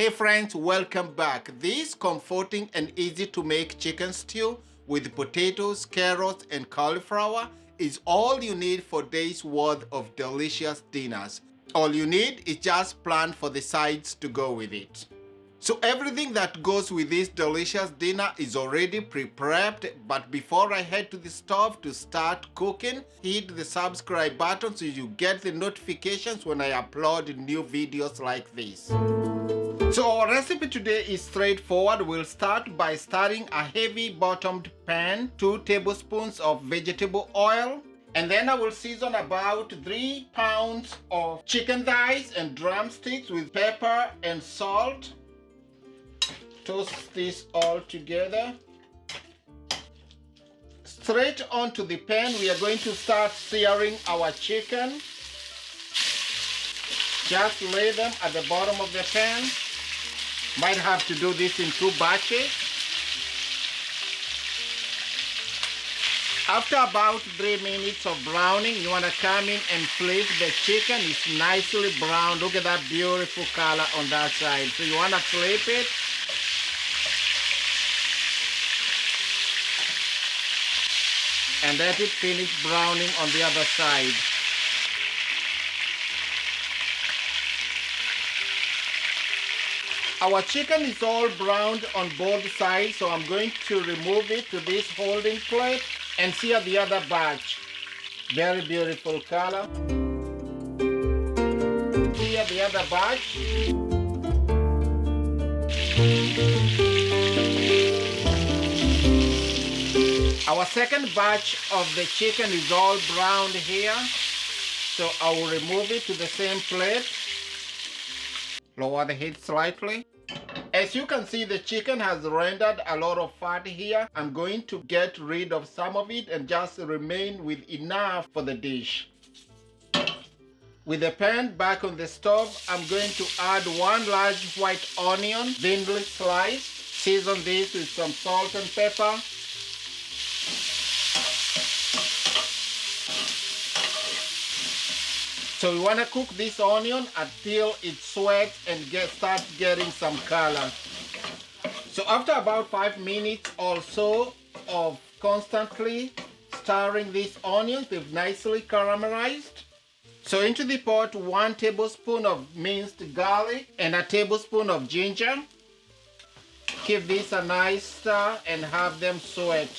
Hey friends, welcome back. This comforting and easy to make chicken stew with potatoes, carrots and cauliflower is all you need for days worth of delicious dinners. All you need is just plan for the sides to go with it. So everything that goes with this delicious dinner is already pre-prepped, but before I head to the stove to start cooking, hit the subscribe button so you get the notifications when I upload new videos like this. So our recipe today is straightforward. We'll start by starting a heavy bottomed pan, 2 tablespoons of vegetable oil, and then I will season about 3 pounds of chicken thighs and drumsticks with pepper and salt. Toast this all together. Straight onto the pan, we are going to start searing our chicken. Just lay them at the bottom of the pan. Might have to do this in 2 batches. After about 3 minutes of browning, you want to come in and flip the chicken. It's nicely browned. Look at that beautiful color on that side. So you want to flip it. And let it finish browning on the other side. Our chicken is all browned on both sides, so I'm going to remove it to this holding plate and sear the other batch. Very beautiful color. Sear the other batch. Our second batch of the chicken is all browned here, so I will remove it to the same plate. Lower the heat slightly. As you can see, the chicken has rendered a lot of fat here. I'm going to get rid of some of it and just remain with enough for the dish. With the pan back on the stove, I'm going to add 1 large white onion, thinly sliced. Season this with some salt and pepper. So we want to cook this onion until it sweats and starts getting some color. So after about 5 minutes or so of constantly stirring these onions, they've nicely caramelized. So into the pot, 1 tablespoon of minced garlic and a tablespoon of ginger. Give this a nice stir and have them sweat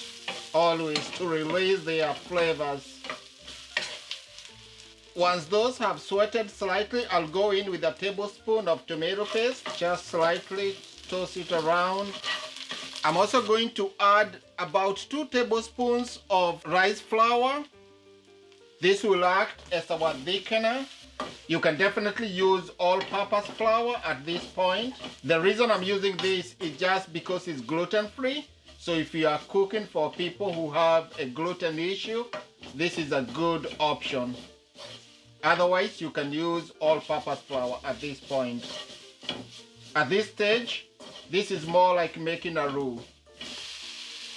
always to release their flavors. Once those have sweated slightly, I'll go in with a tablespoon of tomato paste. Just slightly toss it around. I'm also going to add about 2 tablespoons of rice flour. This will act as our thickener. You can definitely use all-purpose flour at this point. The reason I'm using this is just because it's gluten-free. So if you are cooking for people who have a gluten issue, this is a good option. Otherwise, you can use all-purpose flour at this point. At this stage, this is more like making a roux.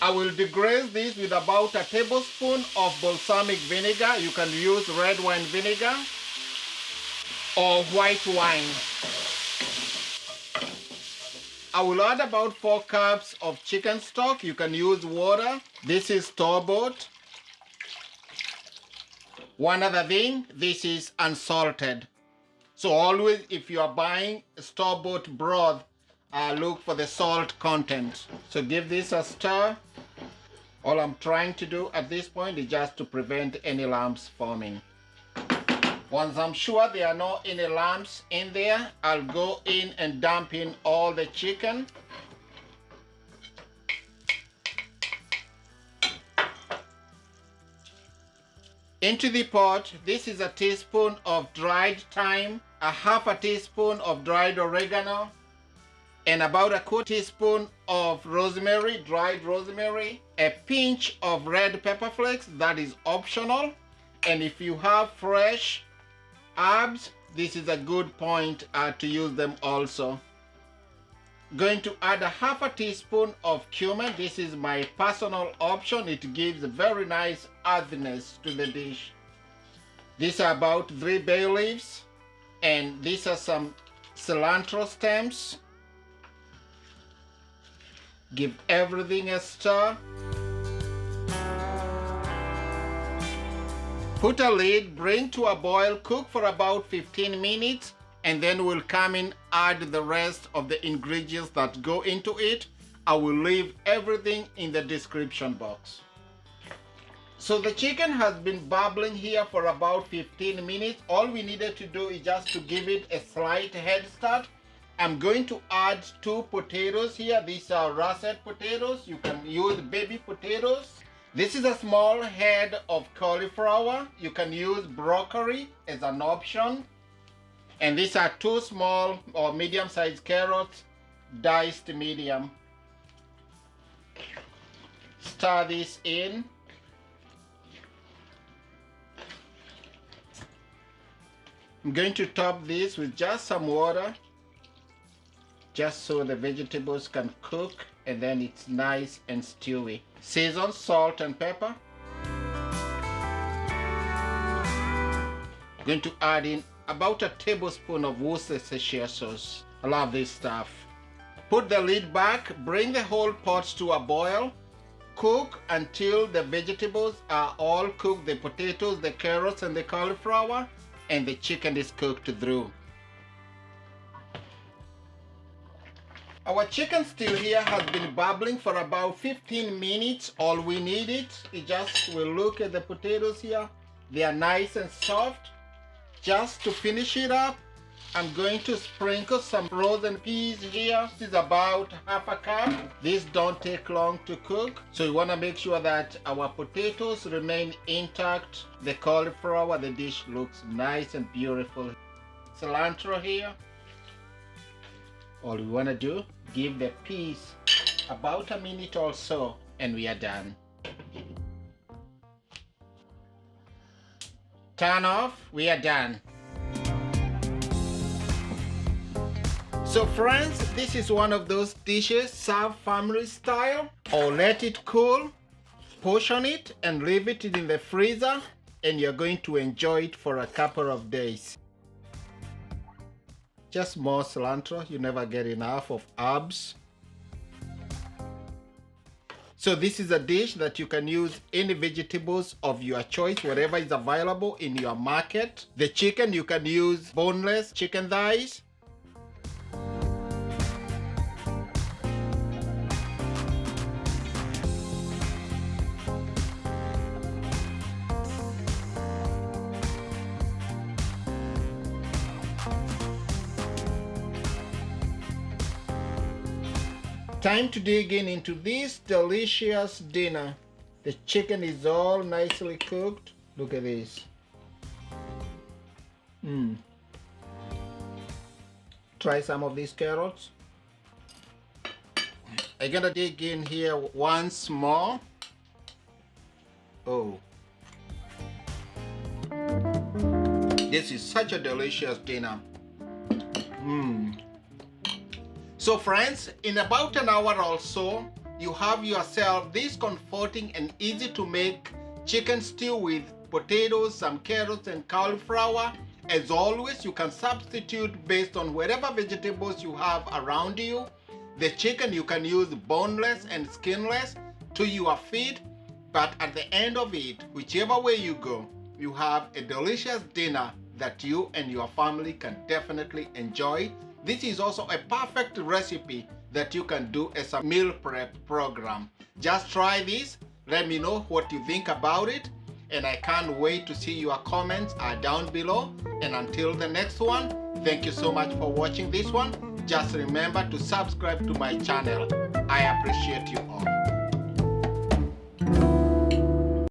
I will deglaze this with about a tablespoon of balsamic vinegar. You can use red wine vinegar or white wine. I will add about 4 cups of chicken stock. You can use water. This is store-bought. One other thing, this is unsalted. So always, if you are buying store-bought broth, look for the salt content. So give this a stir. All I'm trying to do at this point is just to prevent any lumps forming. Once I'm sure there are not any lumps in there, I'll go in and dump in all the chicken. Into the pot, this is a teaspoon of dried thyme, a half a teaspoon of dried oregano, and about a 1/4 teaspoon of rosemary, dried rosemary, a pinch of red pepper flakes, that is optional. And if you have fresh herbs, this is a good point to use them also. Going to add a half a teaspoon of cumin. This is my personal option. It gives a very nice earthiness to the dish. These are about 3 bay leaves, and these are some cilantro stems. Give everything a stir. Put a lid, bring to a boil, cook for about 15 minutes, and then we'll come in, add the rest of the ingredients that go into it. I will leave everything in the description box. So the chicken has been bubbling here for about 15 minutes. All we needed to do is just to give it a slight head start. I'm going to add 2 potatoes here. These are russet potatoes. You can use baby potatoes. This is a small head of cauliflower. You can use broccoli as an option. And these are 2 small or medium-sized carrots, diced medium. Stir this in. I'm going to top this with just some water, just so the vegetables can cook and then it's nice and stewy. Season, salt and pepper. I'm going to add in about a tablespoon of Worcestershire sauce. I love this stuff. Put the lid back, bring the whole pot to a boil. Cook until the vegetables are all cooked, the potatoes, the carrots and the cauliflower, and the chicken is cooked through. Our chicken stew here has been bubbling for about 15 minutes. All we need is just, we'll look at the potatoes here. They are nice and soft. Just to finish it up, I'm going to sprinkle some frozen peas here. This is about half a cup. These don't take long to cook. So you want to make sure that our potatoes remain intact. The cauliflower, the dish looks nice and beautiful. Cilantro here. All we want to do, give the peas about a minute or so, and we are done. Turn off, we are done. So friends, this is one of those dishes served family style, or let it cool, portion it and leave it in the freezer, and you're going to enjoy it for a couple of days. Just more cilantro, you never get enough of herbs. So this is a dish that you can use any vegetables of your choice, whatever is available in your market. The chicken, you can use boneless chicken thighs. Time to dig into this delicious dinner. The chicken is all nicely cooked. Look at this. Try some of these carrots. I'm gonna dig in here once more. Oh. This is such a delicious dinner. So friends, in about an hour or so, you have yourself this comforting and easy to make chicken stew with potatoes, some carrots and cauliflower. As always, you can substitute based on whatever vegetables you have around you. The chicken you can use boneless and skinless to your feet, but at the end of it, whichever way you go, you have a delicious dinner that you and your family can definitely enjoy. This is also a perfect recipe that you can do as a meal prep program. Just try this, let me know what you think about it, and I can't wait to see your comments down below. And until the next one, thank you so much for watching this one. Just remember to subscribe to my channel. I appreciate you all.